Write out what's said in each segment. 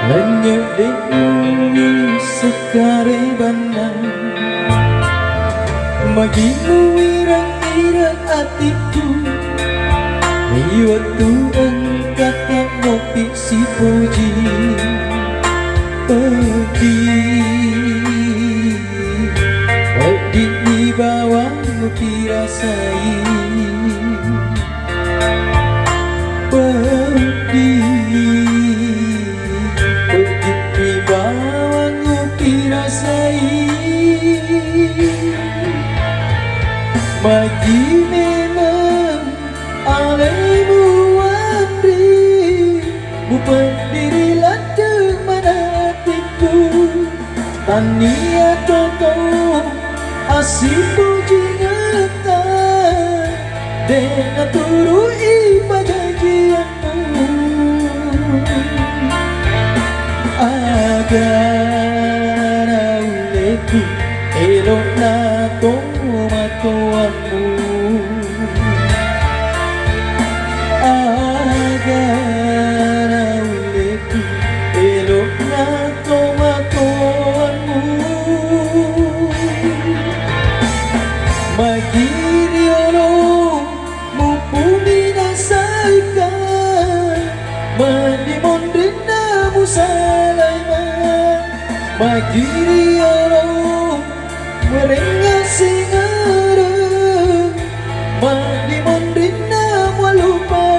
hanya demi sekare bandang bagimu irang-irang hatiku waktu engkau tak ngopi si puji pedih di bawahmu dirasai bagi memang alaimu amri bukan dirilah kemana hatiku tania toto asih puji nyata dengan turui bahagiamu agar auleku elok na tomakuanmu agar auleku elok na tomakuanmu magiriolo mumpuni nasaikan mandimondrinamu salaiman magiriolo merengah singara mandi mondrina walupai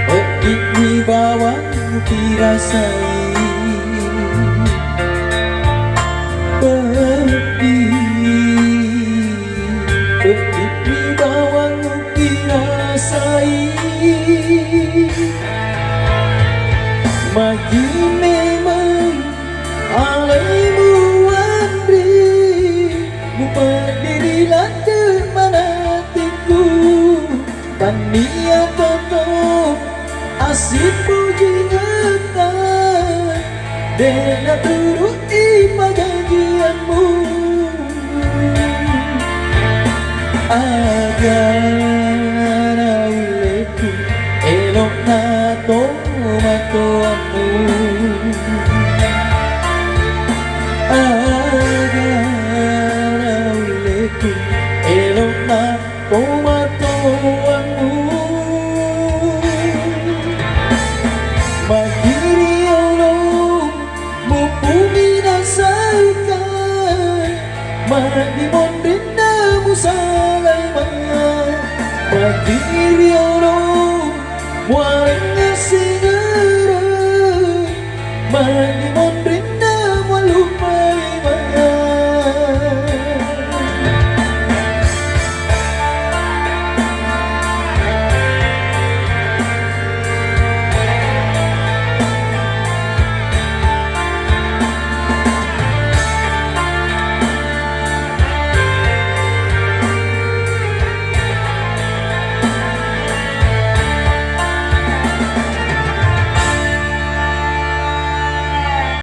pedih di bawahmu dirasai pedih di bawahmu dirasai bagi memang alaimu amri bukan dirilah kemana tania toto asih puji nyata dengan turuti bahagiamu agar auleku elok na tomakuanmu